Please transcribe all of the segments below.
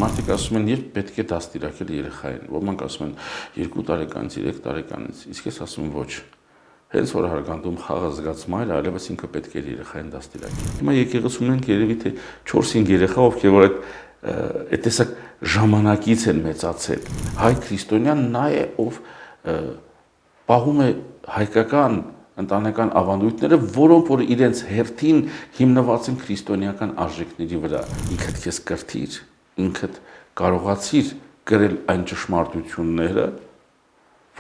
Մարդիկ ասում են, երբ պետք է դաստիարակել երեխային, ոմանք ասում են 2 տարեկանից, 3 տարեկանից, իսկ ես ասում եմ ոչ։ Հենց որ հարգանդում խաղը զգաց մայրը, այլևս ինքը պետք է երեխային դաստիարակի։ Հիմա եկեղեցում ունենք երևի թե 4-5 երեխա, ովքեր որ այդ տեսակ ժամանակից են մեծացել։ Հայ քրիստոնյան նա է, ով պահում է հայկական ընտանեկան ավանդույթները, որոնք որ իրենց հերթին հիմնված են քրիստոնեական արժեքների վրա։ Ինքդ քեզ կրթիր, ինքդ կարողացիր կրել այն ճշմարտությունները,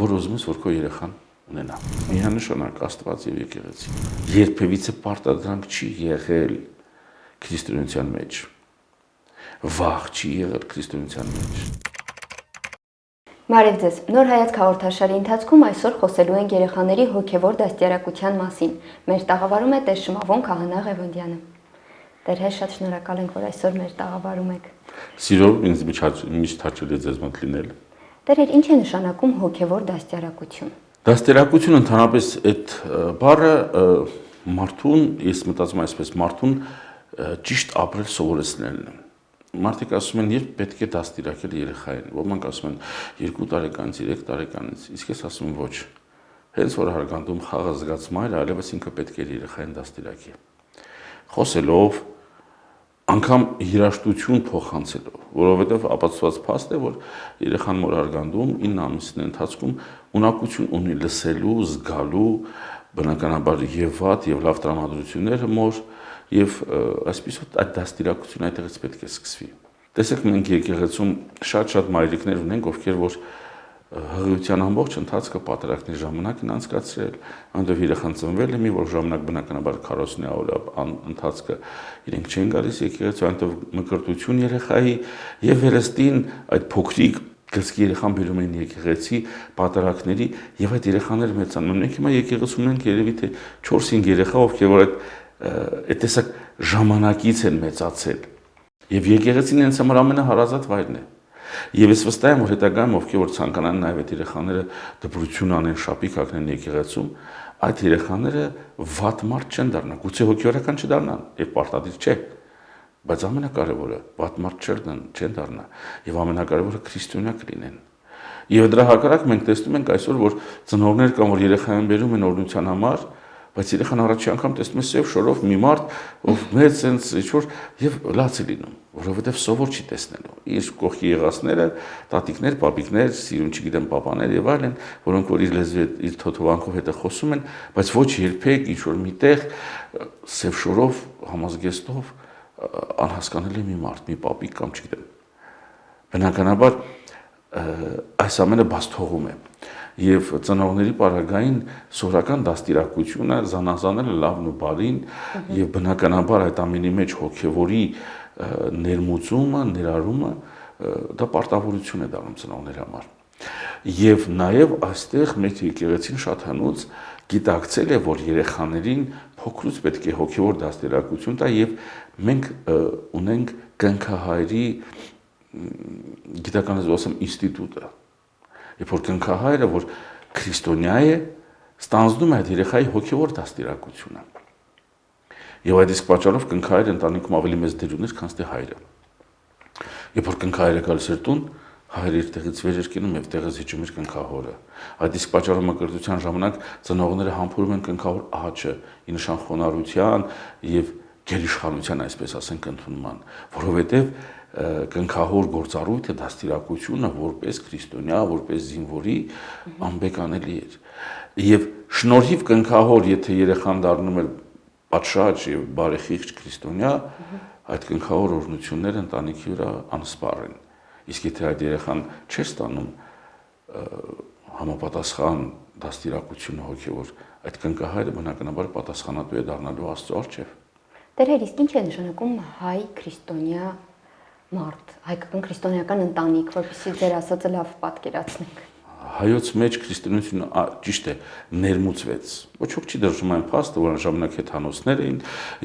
որ ուզում ես, որ քո երեխան ունենա։ Միանշանակ Աստված եւ եկեղեցի։ Երբևիցե պարտադրանք չի եղել քրիստոնեության մեջ։ Վախ չի եղել քրիստոնեության մեջ։ Մարև ձեզ, նոր հայացք հաղորդաշարի ընթացքում այսօր խոսելու ենք երեխաների հոգևոր դաստիարակության մասին։ Մեր տաղավարում է Տեր Շմավոն Քահանա Ղևոնդյանը։ Տեր հայր, շատ շնորհակալ ենք, որ այսօր մեր տաղավարում եք։ Սիրով ինձ միշտ հաճելի է ձեզ մոտ լինել։ Տեր հայր, ինչ է նշանակում հոգևոր դաստիարակություն։ Դաստիարակություն ընդհանրապես այդ բառը մարդուն, ես մտածում եմ այսպես, մարդուն ճիշտ ապրել սովորեցնելն է։ Մարդիկ ասում են, երբ պետք է դաստիարակել երեխային, ոմանք ասում են 2 տարեկանից, 3 տարեկանից, իսկ ես ասում եմ ոչ։ Հենց որ հարգանդում խաղը զգաց մայրը, այլևս ինքը պետք է երեխային դաստիարակի։ Խոսելով, անգամ երաշտություն փոխանցելով, որովհետև ապացուցված փաստ է, որ երեխան մոր հարգանդում 9 ամիսների ընթացքում ունակություն ունի լսելու, զգալու, բնականաբար եւ վատ եւ լավ տրամադրությունները մոր եւ այսպիսով այդ դաստիարակությունը այդտեղից պետք է սկսվի։ Տեսեք, մենք եկեղեցում շատ մայրիկներ ունենք, ովքեր որ հղիության ամբողջ ընթացքը պատերազմի ժամանակ են անցկացրել, այնտեղ երեխան ծնվել է, մի որ ժամանակ բնականաբար 40 օր ընթացքը իրենք չեն գալիս եկեղեցու, այնտեղ մկրտություն երեխայի եւ վերստին այդ փոքրիկ գլխի երեխան բերում են եկեղեցի պատերազմների եւ այդ երեխաները մեծանում են։ Մենք հիմա եկեղեցում ենք երևի թե 4-5 երեխա, ովքեր որ այդ տեսակ ժամանակից են մեծացել։ Եվ եկեղեցին ինձ համար ամենահարազատ վայրն է։ Եվ ես վստահ եմ, որ հետագայում ովքեր որ ցանկանան նաև այդ երեխաները դպրություն անեն, շապիկ հագնեն եկեղեցում, այդ երեխաները վատ մարդ չեն դառնա, գուցե հոգեորական չդառնան, եւ պարտադիր չէ, բայց ամենակարևորը վատ մարդ չեն դառնա, եւ ամենակարևորը քրիստոնյա կլինեն։ Եվ դրա հակառակ մենք տեսնում ենք այսօր, որ ծնողներ կան, որ երեխային բերում են օրհնության համար, բայց երեխան առաջի անգամ տեսնում է սև շորով մի մարդ, ով մեծ sense ինչ-որ եւ լաց է լինում, որովհետեւ սովոր չի տեսնելու։ Իր կողքի եղածները, տատիկներ, պապիկներ, սիրուն չգիտեմ, պապաներ եւ այլն, որոնք որ իր լեզվի իր թոթովանքով հետ խոսում են, բայց ոչ երբեք ինչ-որ միտեղ սև շորով, համազգեստով անհասկանալի մի մարդ, մի պապիկ կամ չգիտեմ։ Բնականաբար այս ամենը բաց թողում է։ Եվ ծնողների պարագային սովորական դաստիարակությունը զանազանել լավն ու բարին եւ բնականաբար այդ ամենի մեջ հոգեվորի ներմուծումը, ներառումը դա պարտավորություն է դառնում ծնողների համար։ Եվ նաեւ այստեղ մեր եկեղեցին շատ հնուց գիտակցել է, որ երեխաներին փոքրուց պետք է հոգեվոր դաստիարակություն տա եւ մենք ունենք կնքահայրի գիտականից ասեմ ինստիտուտը։ Երբ որ կնքահայրը, որ քրիստոնյա է, ստանձնում է այդ երեխայի հոգևոր դաստիարակությունը։ Եվ այդ իսկ պատճառով կնքահայրը ընտանիքում ավելի մեծ դեր ուներ, քան թե հայրը։ Երբ որ կնքահայրը գալիս էր տուն, հայրը իր տեղից վեր էր կենում եւ տեղից հիճում էր կնքահորը։ Այդ իսկ պատճառով մկրտության ժամանակ ծնողները համբուրում են կնքահոր աղջը՝ ի նշան խոնարհության եւ գերիշխանության, այսպես ասենք, ընդունման, որովհետեւ կնքահոր գործառույթը դաստիարակությունը որպես քրիստոնյա, որպես զինվորի անբեկանելի էր։ Եվ շնորհիվ կնքահոր, եթե երեխան դառնում էր պատշաճ եւ բարեխիղճ քրիստոնյա, այդ կնքահոր օրհնությունները ընտանիքի վրա անսպառ են։ Իսկ եթե այդ երեխան չէր ստանում համապատասխան դաստիարակությունը հոգեվոր, այդ կնքահայրը բնականաբար պատասխանատու է դառնալու Աստծո առջև։ Տեր հայր, իսկ ինչ է նշանակում հայ քրիստոնյա մարդ, հայկական քրիստոնեական ընտանիք, որպեսզի ձեր ասածը լավ պատկերացնենք։ Հայոց մեջ քրիստոնեությունը ճիշտ է ներմուծվեց։ Ոչ ոք չի դրժում այն փաստը, որ ժամանակ հեթանոսներ էին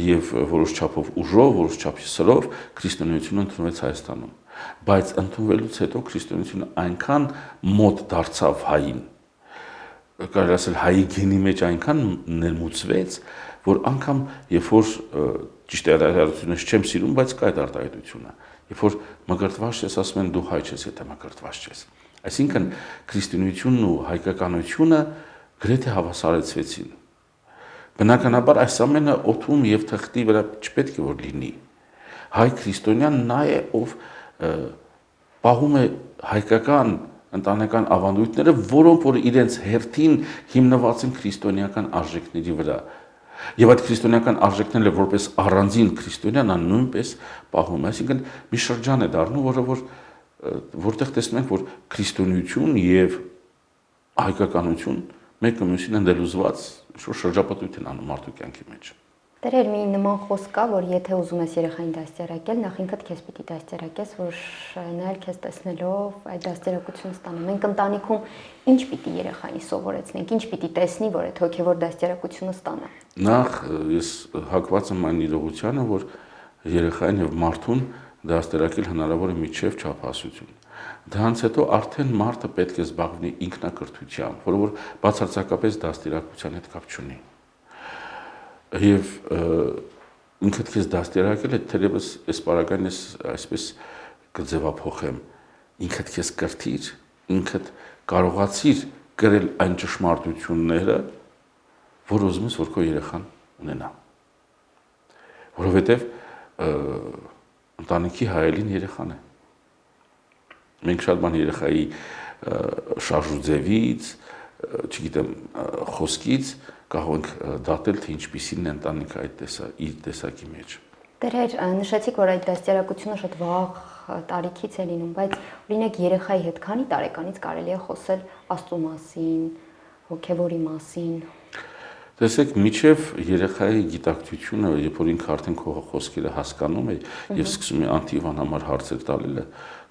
եւ որոշ չափով ուժով, որոշ չափի սրով քրիստոնեությունը ընդունվեց Հայաստանում։ Բայց ընդունվելուց հետո քրիստոնեությունը այնքան մոտ դարձավ հային, կարելի ասել հայի գենի մեջ այնքան ներմուծվեց, որ անգամ երբ որ ճիշտ է արտահայտությունից չեմ սիրում, բայց կա այդ արտահայտությունը։ Երբ որ մկրտված ես, ասում են դու հայ ես, եթե մկրտված ես։ Այսինքն քրիստոնեությունն ու հայկականությունը գրեթե հավասարեցվեցին։ Բնականաբար այս ամենը օդում եւ թղթի վրա չպետք է որ լինի։ Հայ քրիստոնյան նա է, ով պահում է հայկական ընտանեկան ավանդույթները, որոնք որ իրենց հերթին հիմնված են քրիստոնեական արժեքների վրա։ Եվ այդ քրիստոնեական արժեքները որպես առանձին քրիստոնյան նույնպես պահում է, այսինքն մի շրջան է դառնում, որտեղ տեսնում ենք, որ քրիստոնեություն եւ հայկականություն մեկը մյուսին ընդելուզված ինչ-որ շրջապատույթ են անում մարդու կյանքի մեջ։ Տերեր մի նման խոսք կա, որ եթե ուզում ես երեխային դաստիարակել, նախ ինքդ քեզ պիտի դաստիարակես, որ նա էլ քեզ տեսնելով այդ դաստիարակությունը ստանա։ Մենք ընտանիքում ինչ պիտի երեխային սովորեցնենք, ինչ պիտի տեսնի, որ այդ հոգևոր դաստիարակությունը ստանա։ Նախ ես հակված եմ այն իրողությանը, որ երեխային եւ մարդուն դաստիարակել հնարավոր է միջև չափահասություն։ Դրանից հետո արդեն մարդը պետք է զբաղվի ինքնակրթությամբ, որը որ բացարձակապես դաստիարակության հետ կապ չունի։ Եվ ինքդ քեզ դաստիարակել է, թերևս այս պարագան ես այսպես կձևափոխեմ, ինքդ քեզ կրթիր, ինքդ կարողացիր կրել այն ճշմարտությունները, որ ուզում ես, որ քո երեխան ունենա։ Որովհետև ընտանիքի հայելին երեխան է։ Մենք շատ բան երեխայի շարժուձևից, չգիտեմ, խոսքից կարող ենք դատել, թե ինչպիսին է ընտանիքը իր տեսակի մեջ։ Տերեր, նշեցիք, որ այդ դաստիարակությունը շատ վաղ տարիքից է լինում, բայց օրինակ երեխայի հետ քանի տարեկանից կարելի է խոսել Աստծո մասին, հոգևորի մասին։ Տեսեք, միջև երեխայի գիտակցությունը, երբ որ ինքը արդեն քո խոսքերը հասկանում է եւ սկսում է անտիվան համար հարցեր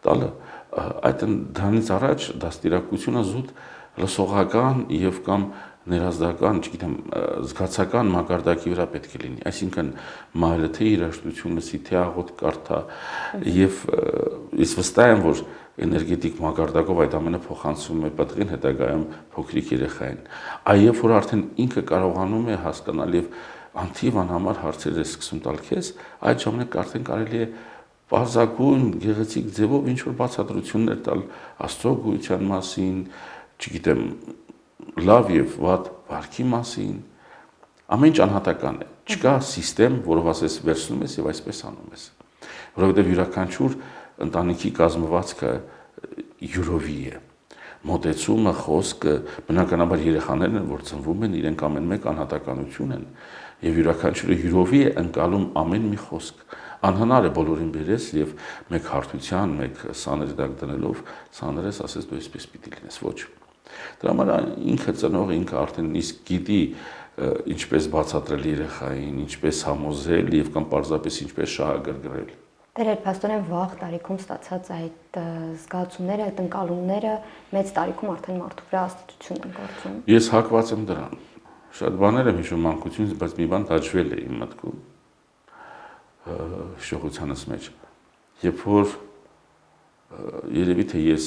տալը, այդ դրանից առաջ դաստիարակությունը զուտ լսողական եւ կամ ներազդական, չգիտեմ, զգացական մակարդակի վրա պետք է լինի, այսինքն մայրը թե երաժշտություն լսի, թե աղոթք կարդա եւ ես վստահ եմ, որ էներգետիկ մակարդակով այդ ամենը փոխանցվում է պատղին հետագայում փոքրիկ երեխային։ Այև որ արդեն ինքը կարողանում է հասկանալ եւ անթիվան համար հարցեր է սկսում տալ քեզ, այդ ժամանակ արդեն կարելի է բարձրագույն գեղեցիկ ձևով ինչ որ բացատրություններ տալ Աստծո գոյության մասին, չգիտեմ, լավ եւ վատ վարքի մասին, ամեն ինչ անհատական է։ Չկա համակարգ, որով ասես վերցնում ես եւ այսպես անում ես։ Որովհետեւ յուրաքանչյուր ընտանիքի կազմվածքը յուրովի է։ Մոտեցումը, խոսքը, բնականաբար երեխաներն են, որ ծնվում են, իրենք ամեն մեկ անհատականություն են եւ յուրաքանչյուրը յուրովի է ընկալում ամեն մի խոսք։ Անհնար է բոլորին բերես եւ մեկ հարթության, մեկ սաների տակ դնելով, սաներես ասես դու այսպես պիտի լինես, ոչ։ Դրա համար ինքը ծնողը ինքը արդեն իսկ գիտի ինչպես բացատրել երեխային, ինչպես համոզել եւ կամ պարզապես ինչպես շահագրգռել։ Տերեր, փաստորեն վաղ տարիքում ստացած այդ զգացումները, այդ ընկալումները մեծ տարիքում արդեն մարդու վրա աստիճություն են գործում։ Ես հակված եմ դրան։ Շատ բաներ եմ հիշում մանկությունից, բայց մի բան դաջվել է իմ մտքում հիշողությանս մեջ։ Երբ որ երևի թե ես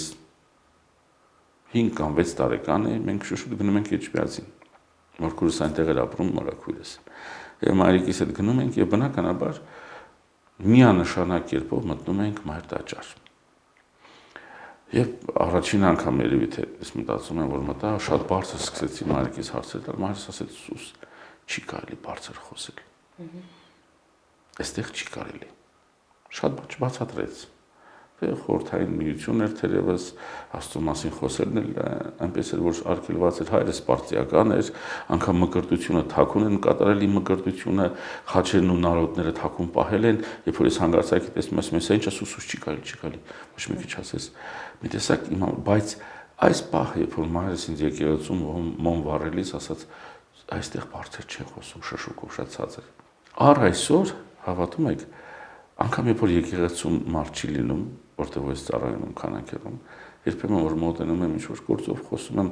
5 կամ 6 տարեկան էի, մենք շուշուտ գնում ենք Էջմիածին, մորքուրս այնտեղ էր ապրում, մորաքույրս։ Եվ մայրիկիս հետ գնում ենք եւ բնականաբար միանշանակ կերպով մտնում ենք մայր տաճար։ Եվ առաջին անգամ երևի թե ես մտածում եմ, որ մտա, շատ բարձր սկսեցի մայրիկիս հարցեր տալ, մայրս ասեց՝ «Սուս, չի կարելի բարձր խոսել»։ Այստեղ չի կարելի։ Շատ չբացատրեց։ Թե խորհրդային միություն էր թերևս, Աստծո մասին խոսելն էլ այնպես էր, որ արգելված էր, հայրս պարտիական էր, անգամ մկրտությունը թաքուն են կատարել, իմ մկրտությունը խաչերն ու նարոդները թաքուն պահել են, երբ որ ես հանգարցակի տեսնում եմ, ասում ինչ ասուս չի կարելի, ոչ մի քիչ ասես։ Մի տեսակ իմ, բայց այս պահը, երբ որ մայրս ինձ եկեղեցում մոմ վառելիս ասաց, այստեղ բարձր չեն խոսում, շշուկով շատ ցածր։ Առ այսօր հավատում եք, անգամ երբ որ եկեղեցում մարդ չի լինում, որտեղ ես ծառայում եմ քանակերում, երբեմն որ մոտենում եմ ինչ-որ գործով խոսում եմ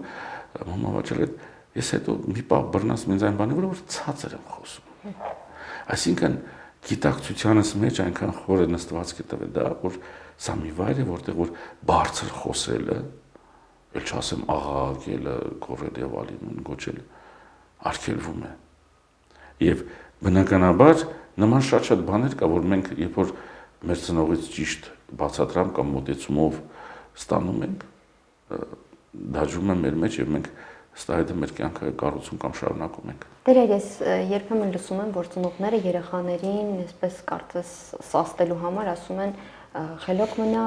մամա վաճառել, ես հետո մի պահ բռնած ինձ այն բանի վրա, որ ցածր եմ խոսում։ Այսինքն գիտակցությանս մեջ այնքան խոր է նստվածք է տվել դա, որ սա մի վայր է, որտեղ որ բարձր խոսելը, ել չասեմ աղաղակելը, գոռել եւ ալին գոչել, արգելվում է։ Եվ բնականաբար նման շատ բաներ կա, որ մենք երբ որ մեր ծնողից ճիշտ բացատրամ կամ մոտեցումով ստանում ենք, դաջում է մեր մեջ եւ մենք ըստ այդմ մեր կյանքը կառուցում կամ շարունակում ենք։ Տեր, ես երբեմն լսում եմ, որ ծնողները երեխաներին այսպես կարծես սաստելու համար ասում են խելոք մնա,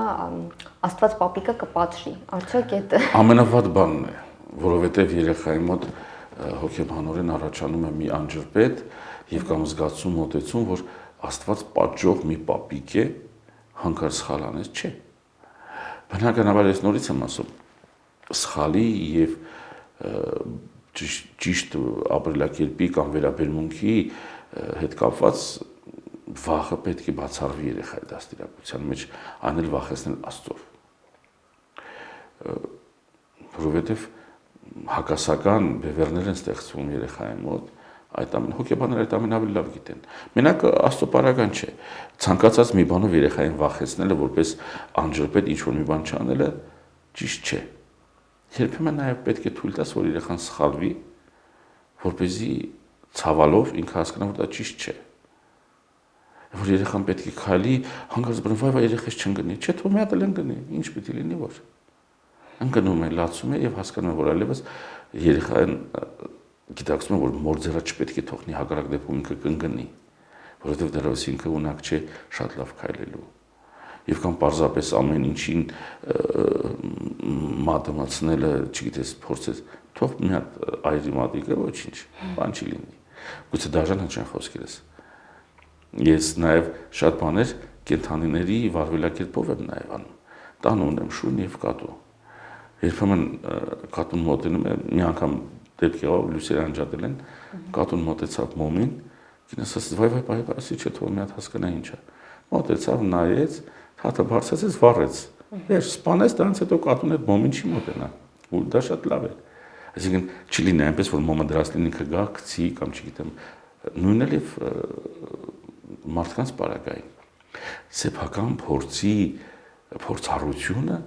Աստված պապիկը կպատժի։ Արդյոք այդ ամենավատ բանն է, որովհետեւ երեխայի մոտ հոգեբանորեն առաջանում է մի անջրպետ եւ կամ զգացում մոտեցում, որ Աստված պատժող մի պապիկ է, հանկարծ սխալ անես, չէ։ Բնականաբար ես նորից եմ ասում, սխալի եւ ճիշտ ապրելակերպի կամ վերաբերմունքի հետ կապված վախը պետք է բացառվի երեխայի դաստիարակության մեջ, անել վախեցնել Աստծով։ Որովհետև հակասական բևեռներ են ստեղծվում երեխայի մոտ, այդ ամեն հոգեբանները այդ ամեն ավելի լավ գիտեն։ Մենակ Աստծո պարագան չէ։ Ցանկացած մի բանով երեխային վախեցնելը, որպես անջրպետ ինչ-որ մի բան չանելը ճիշտ չէ։ Երբեմն նաև պետք է թույլ տաս, որ երեխան սխալվի, որպեսզի ցավալով ինքը հասկանա, որ դա ճիշտ չէ։ Որ երեխան պետք է քայլի, հանկարծ բռնվի, վայ երեխես չընկնի, չէ, թող մի հատ էլ ընկնի, ինչ պիտի լինի որ։ Ընկնում է, լացում է եւ հասկանում է, որ այլևս երեխան գիտակցում է, որ մոր ձեռը չպետք է թողնի, հակառակ դեպքում ինքը կընկնի, որովհետեւ դեռևս ինքը ունակ չէ շատ լավ քայլելու։ Եվ կամ պարզապես ամեն ինչին մատեմացնելը, չգիտես, փորձես, թող մի հատ այրի մատիկը, ոչինչ, բան չի լինի։ Գուցե դաժան հնչեն խոսքերս։ Ես նաև շատ բաներ կենդանիների վարվելակերպով եմ նաև անում։ Տան ունեմ շուն եւ կատու։ Երբեմն կատուն մոտենում է, մի անգամ դեպք եղավ, լույսերը անջատել են, կատուն մոտեցավ մոմին, կինս ասաց, վայ, ասի չէ, թող մի հատ հասկանա ինչ է։ Մոտեցավ, նայեց, հատը բարձրացեց, վառեց։ Ես սպանեց, դրանից հետո կատուն այդ մոմին չի մոտենա։ Ու դա շատ լավ է։ Այսինքն չլինի այնպես, որ մոմը դրած լինի ինքը գա, գցի կամ չգիտեմ, նույնն էլ եւ մարդկանց պարագային։ Սեփական փորձի փորձառությունը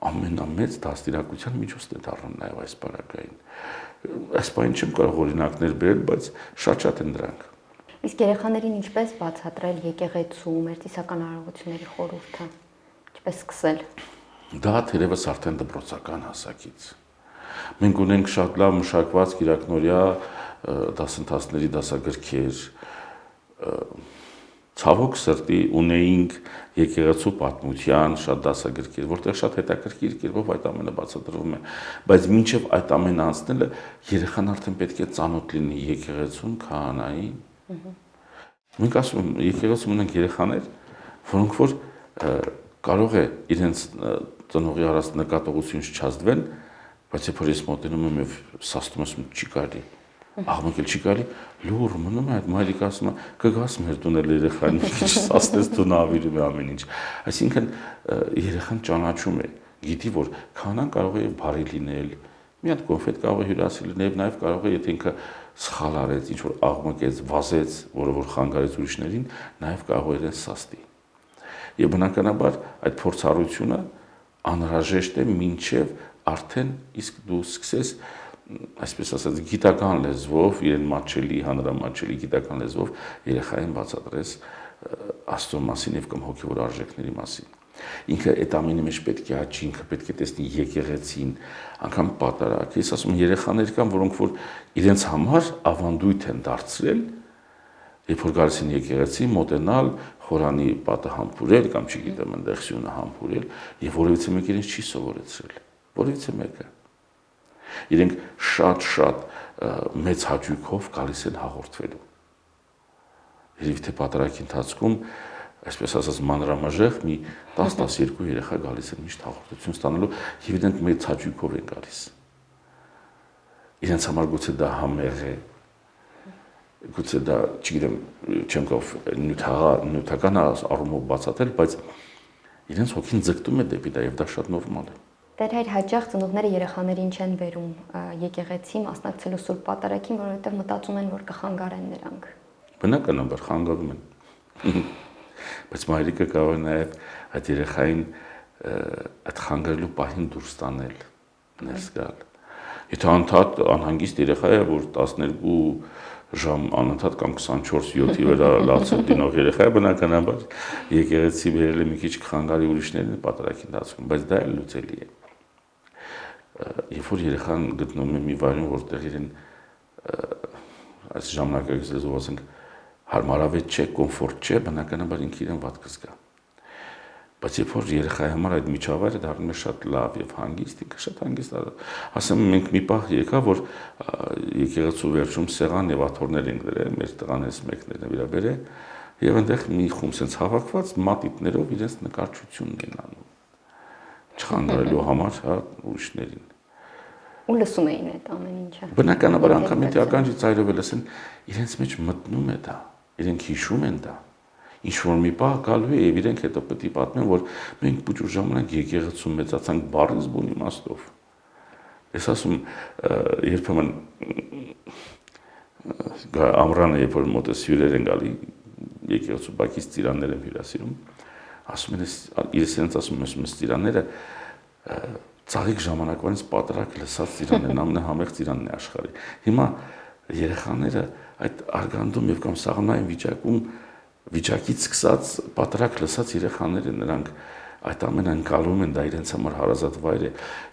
ամենամեծ դաստիարակության միջոցն է դառնում նաեւ այս պարագային։ Այս բանը չեմ կարող օրինակներ բերել, բայց շատ են դրանք։ Իսկ երեխաներին ինչպես բացատրել եկեղեցու մերձիսական արարողությունների խորհուրդը, ինչպես սկսել։ Դա թերևս արդեն դպրոցական հասակից։ Մենք ունենք շատ լավ մշակված կիրակնորյա դասընթացների դասագրքեր, ցավոք սրտի ունեինք եկեղեցու պատմության շատ դասագրքեր, որտեղ շատ հետաքրքիր կերպով այդ ամենը բացատրվում է, բայց մինչև այդ ամենը անցնելը երեխան արդեն պետք է ծանոթ լինի եկեղեցուն, քահանային։ Մենք ասում ենք, եկեղեցում ունենք երեխաներ, որոնք որ կարող է իրենց ծնողի արած նկատողությունից չազդվեն, բայց երբ որ ես մոտենում եմ եւ սաստում եմ չի կարելի, աղմկել չի կարելի, լուր մնում է այդ մայրիկը ասում է կգաս մեր տուն էլ երեխան ինչ սաստես դու նավիրում է ամեն ինչ։ Այսինքն երեխան ճանաչում է, գիտի որ քահանան կարող է բարի լինել, մի հատ կոնֆետ կարող է հյուրասիրել եւ նաեւ կարող է եթե ինքը սխալ արեց, ինչ որ աղմկեց, վազեց, որը որ խանգարեց ուրիշներին, նաեւ կարող է իրեն սաստի։ Եվ բնականաբար այդ փորձառությունը անհրաժեշտ է մինչև արդեն իսկ դու սկսես, այսպես ասած, գիտական լեզվով, իրեն մատչելի, հանրամատչելի գիտական լեզվով երեխային բացատրես Աստծո մասին եւ կամ հոգեվոր արժեքների մասին։ Ինքը այդ ամենի մեջ պետք է աճի, ինքը պետք է տեսնի եկեղեցին, անգամ պատարակ։ Ես ասում եմ երեխաներ կան, որոնք որ իրենց համար ավանդույթ են դարձրել, երբ որ գալիս են եկեղեցի, մոտենալ, խորանի պատը համբուրել կամ չգիտեմ այնտեղ սյունը համբուրել եւ որևիցե մեկ իրենց չի սովորեցրել։ Որևիցե մեկը։ Իրենք շատ մեծ հաճույքով գալիս են հաղորդվելու։ Երբ թե պատարակի ընթացքում, այսպես ասած, մանրամաժեղ մի 10-12 երեխա գալիս են միշտ հաղորդություն ստանալու եւ իրենք մեծ հաճույքով են գալիս։ Իրենց համար գուցե դա համեղ է, գուցե դա, չգիտեմ, չեմ կարող նյութական առումով բացատրել, բայց իրենց հոգին ձգտում է դեպի դա եւ դա շատ նորմալ է։ Դեռ հայր հաճախ ծնողները երեխաներին չեն բերում եկեղեցի մասնակցելու Սուրբ Պատարագին, որովհետև մտածում են, որ կխանգարեն նրանք։ Բնականաբար խանգարում են։ Բայց մայրիկը կարող է նաև այդ երեխային այդ խանգարելու պահին դուրս տանել, ներս գալ։ Եթե անընդհատ անհանգիստ երեխա է, որ 12 ժամ անընդհատ կամ 24/7-ի վրա լացել դինող երեխա է, բնականաբար եկեղեցի բերել է մի քիչ կխանգարի ուրիշներին պատարագի ընթացքում, բայց դա էլ լուծելի է։ Երբ որ երեխան գտնվում է մի վայրում, որտեղ իրեն այս ժամանակակից լեզվով ասենք հարմարավետ չէ, կոմֆորտ չէ, բնականաբար ինքը իրեն վատ կզգա։ Բայց երբ որ երեխայի համար այդ միջավայրը դառնում է շատ լավ եւ հանգիստ, ինքը շատ հանգիստ է։ Ասեմ, մենք մի պահ եկա, որ եկեղեցու վերջում սեղան եւ աթոռներ ենք դրել, մեր տղաներից մեկն էր իրա բերել, եւ այնտեղ մի խումբ sense հավաքված մատիտներով իրենց նկարչությունն են անում։ Չխանգարելու համար, հա, ուրիշներին։ Ու լսում էին այդ ամեն ինչը։ Բնականաբար անգամ եթե ականջի ծայրով լսեն, իրենց մեջ մտնում է դա, իրենք հիշում են դա։ Ինչ որ մի պահ գալու է եւ իրենք հետո պետք է պատմեն, որ մենք բուժուր ժամանակ եկեղեցում մեծացանք բառից բուն իմաստով։ Ես ասում երբեմն ամռանը երբ որ մոտս հյուրեր են գալի եկեղեցու բակից ծիրաններ եմ հյուրասիրում, ասում են իրենց ասում են ծիրանները ծաղիկ ժամանակվանից պատարակ լսած ծիրանն են, ամենահամեղ ծիրանն է աշխարհի։ Հիմա երեխաները այդ արգանդում եւ կամ սաղմնային վիճակից սկսած պատարակ լսած երեխաներ են, նրանք այդ ամենը ընկալում են, դա իրենց համար հարազատ վայր է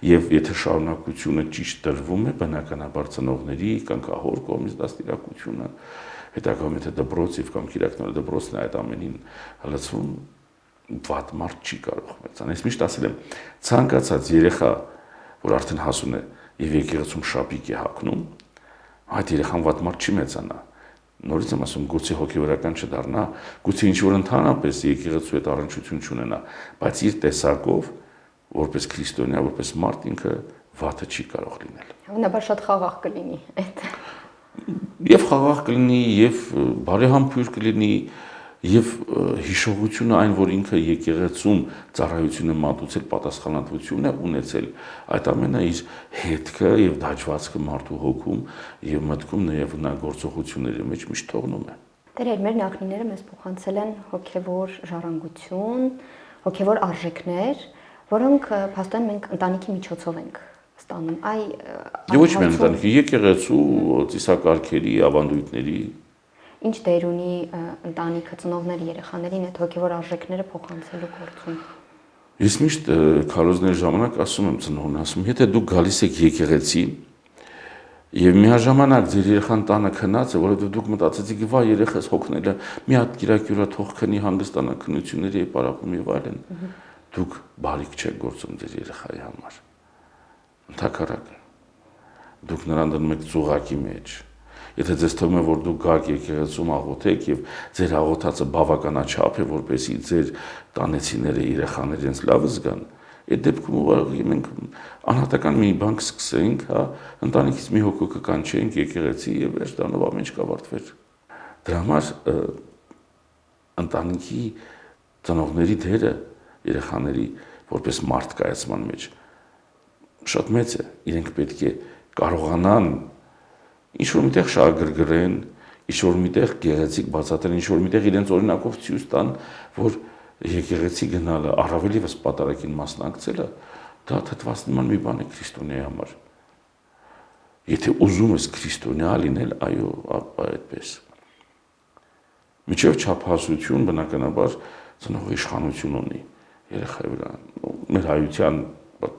եւ եթե շարունակությունը ճիշտ տրվում է, բնականաբար ծնողների կամ կահոր կողմից դաստիարակությունը, հետագայում եթե դպրոցիվ կամ քիրակնորը դպրոցն է այդ ամենին հլացվում, վատ մարդ չի կարող մեծանալ։ Ես միշտ ասել եմ, ցանկացած երեխա, որ արդեն հասուն է եւ եկեղեցում շապիկ է հագնում, այդ երեխան վատ մարդ չի մեծանա։ Նորից եմ ասում, գուցե հոգեվորական չդառնա, գուցե ինչ որ ընդհանրապես եկեղեցու հետ առնչություն չունենա, բայց իր տեսակով, որպես քրիստոնյա, որպես մարդ ինքը վատը չի կարող լինել։ Հավանաբար շատ խաղաղ կլինի այդ։ Եվ խաղաղ կլինի, եւ բարեհամբույր կլինի, եւ հիշողությունը այն, որ ինքը եկեղեցում ծառայությունը մատուցել, պատասխանատվություն է ունեցել, այդ ամենը իր հետքը եւ դաջվածքը մարդու հոգում եւ մտքում նաեւ նա գործողությունների մեջ միշտ թողնում է։ Տերեր, մեր նախնիները մեզ փոխանցել են հոգեվոր ժառանգություն, հոգեվոր արժեքներ, որոնք փաստորեն մենք ընտանիքի միջոցով ենք ստանում։ Եվ ոչ միայն ընտանիքի, եկեղեցու, ծիսակարգերի, ավանդույթների Ինչ դեր ունի ընտանիքը, ծնողները, երեխաներին այդ հոգեվոր արժեքները փոխանցելու գործում։ Ես միշտ քարոզների ժամանակ ասում եմ ծնողին, ասում, եթե դուք գալիս եք եկեղեցի եւ միաժամանակ ձեր երեխան տանը քնած է, որովհետեւ դուք մտածեցիք, վայ երեխաս հոգնելը մի հատ կիրակյուրա թող քնի հանգստանա քնությունների եւ պարապում եւ այլն, դուք բարիք չեք գործում ձեր երեխայի համար։ Ընդհակառակը դուք նրան դնում եք ծուղակի մեջ։ Եթե ձեզ թվում է, որ դուք գաք եկեղեցում աղոթեք եւ ձեր աղոթածը բավականաչափ է, որպեսզի ձեր տանեցիները, երեխաները իրենց լավը զգան, այդ դեպքում ուղղակի մենք անհատական մի բան կսկսենք, հա, ընտանիքից մի հոգու կկանչենք եկեղեցի եւ վերջ դառնով ամեն ինչ կավարտվեր։ Դրա համար ընտանիքի ծնողների դերը երեխաների որպես մարդ կայացման մեջ շատ մեծ է։ Իրենք պետք է կարողանան ինչ-որ միտեղ շահագրգռեն, ինչ-որ միտեղ գեղեցիկ բացատրեն, ինչ-որ միտեղ իրենց օրինակով ցույց տան, որ եկեղեցի գնալը, առավել եւս պատարագին մասնակցելը, դա թթվածնման մի բան է քրիստոնեի համար։ Եթե ուզում ես քրիստոնյա լինել, այո, ապա այդպես։ Միջև չափահասություն բնականաբար ծնողը իշխանություն ունի երեխայի վրա։ Մեր հայության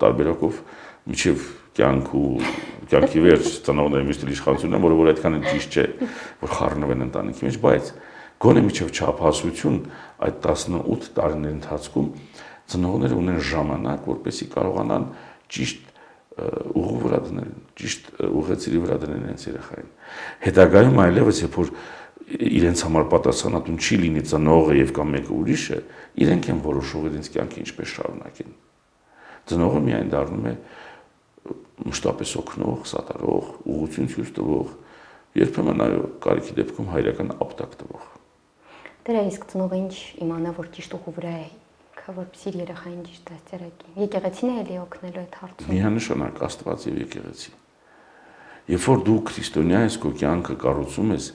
տարբերակով միջև կյանքի վերջ ծնողները միշտ իշխանություն են, որը որ այդքան ճիշտ չէ, որ խառնվեն ընտանիքի մեջ, բայց գոնե միջև չափահասություն այդ 18 տարիների ընթացքում ծնողները ունեն ժամանակ, որպեսզի կարողանան ճիշտ ուղու վրա դնել, ճիշտ ուղեցիրի վրա դնել իրենց երեխային։ Հետագայում այլևս երբ որ իրենց համար պատասխանատուն չի լինի ծնողը եւ կամ մեկը ուրիշը, իրենք են որոշող իրենց կյանքը ինչպես շարունակեն։ Ծնողը միայն դառնում է մշտապես օգնող, սատարող, ուղղություն ցույց տվող, երբեմն այո, կարիքի դեպքում հայրական ապտակ տվող։ Դրա իսկ ծնողը ինչ իմանա, որ ճիշտ ուղու վրա է, որպեսզի իր երեխային ճիշտ դաստիարակի։ Եկեղեցին է էլի օգնելու այդ հարցում։ Միանշանակ Աստված եւ եկեղեցի։ Երբ որ դու քրիստոնյա ես, քո կյանքը կառուցում ես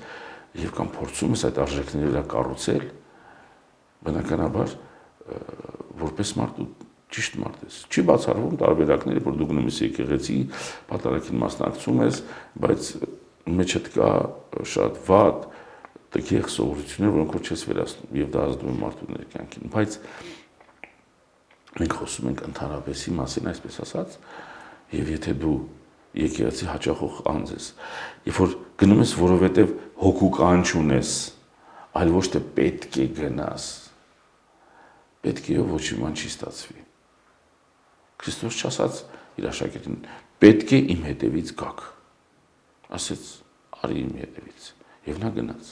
եւ կամ փորձում ես այդ արժեքների վրա կառուցել, բնականաբար որպես մարդ ճիշտ մարդ ես։ Չի բացառվում տարբերակները, որ դու գնում ես եկեղեցի, պատարագին մասնակցում ես, բայց մեջդ կա շատ վատ տգեղ սովորություններ, որոնք որ չես վերացնում, եւ դա ազդում է մարդու ներկյանքին։ Բայց մենք խոսում ենք ընդհանրապես մասին, այսպես ասած, եւ եթե դու եկեղեցի հաճախող անձ ես, երբ որ գնում ես, որովհետեւ հոգու կանչ ունես, այլ ոչ թե պետք է գնաս, պետք է ոչ իման չի ստացվի։ Քրիստոս չասաց իր աշակերտին, պետք է իմ հետևից գաք, ասեց արի իմ հետևից, եւ նա գնաց։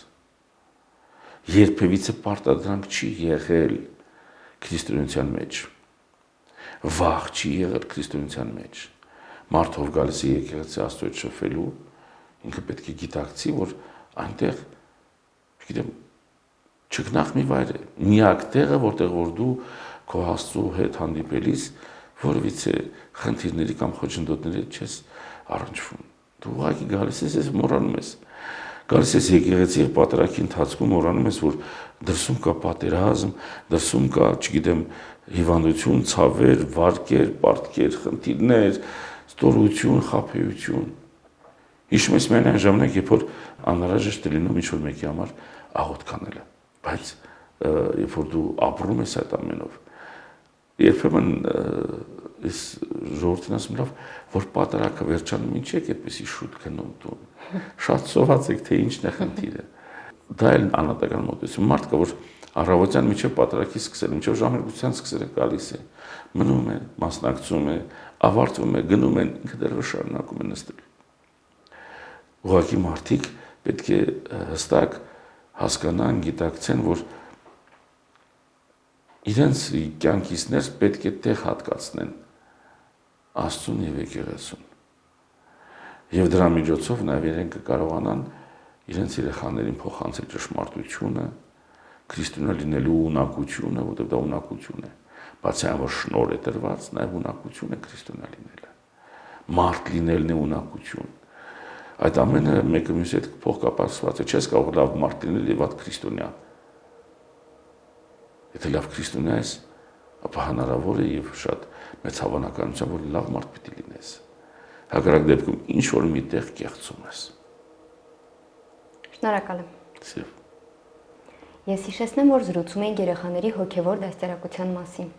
Երբևիցե պարտադրանք չի եղել քրիստոնեության մեջ, վախ չի եղել քրիստոնեության մեջ։ Մարդով գալիս է եկեղեցի Աստծո հետ շփվելու, ինքը պետք է գիտակցի, որ այնտեղ, չգիտեմ, չգնախ մի վայր է, միակ տեղը, որտեղ որ դու քո Աստծո հետ հանդիպելիս որևիցե խնդիրների կամ խոչընդոտների չես առնչվում։ Դու ուղղակի գալիս ես մոռանում ես։ Գալիս ես եկեղեցի եւ պատարագի ընթացքում մոռանում ես, որ դրսում կա պատերազմ, դրսում կա, չգիտեմ, հիվանդություն, ցավեր, վարկեր, պարտքեր, խնդիրներ, ստորություն, խաբեություն։ Հիշում ես միայն այն ժամանակ, երբ որ անհրաժեշտ է լինում ինչ-որ մեկի համար աղոթք անելը, բայց երբ որ դու ապրում ես այդ ամենով, երբեմն ես ժողովրդին ասում լավ, որ պատարագը վերջանում, ինչ եք այդպեսի շուտ գնում տուն, շատ սոված եք, թե ինչն է խնդիրը։ Դա էլ անհատական մոտեցում, մարդ կա, որ առավոտյան մինչև պատարագի սկսել, մինչև ժամերգության սկսել է գալիս է, մնում է, մասնակցում է, ավարտվում է, գնում են, ինքը դեռ շարունակում է նստել։ Ուղղակի մարդիկ պետք է հստակ հասկանան, գիտակցեն, որ իրենց կյանքից ներս պետք է տեղ հատկացնեն Աստծուն եւ եկեղեցուն։ Եվ դրա միջոցով նաեւ իրենք կկարողանան իրենց երեխաներին փոխանցել ճշմարտությունը, քրիստոնյա լինելու ունակությունը, որտեղ դա ունակություն է։ Բացի այն, որ շնորհ է տրված, նաեւ ունակություն է քրիստոնյա լինելը։ Մարդ լինելն է ունակություն։ Այդ ամենը մեկը մյուսի հետ փոխկապակցված է։ Չես կարող լավ մարդ լինել եւ վատ քրիստոնյա։ Եթե լավ քրիստոնյա ես, ապա հնարավոր է եւ շատ մեծ հավանականությամբ, որ լավ մարդ պիտի լինես։ Հակառակ դեպքում ինչ որ միտեղ կեղծում ես։ Շնորհակալ եմ։ Սիրով։ Ես հիշեցնեմ, որ զրուցում ենք երեխաների հոգևոր դաստիարակության մասին։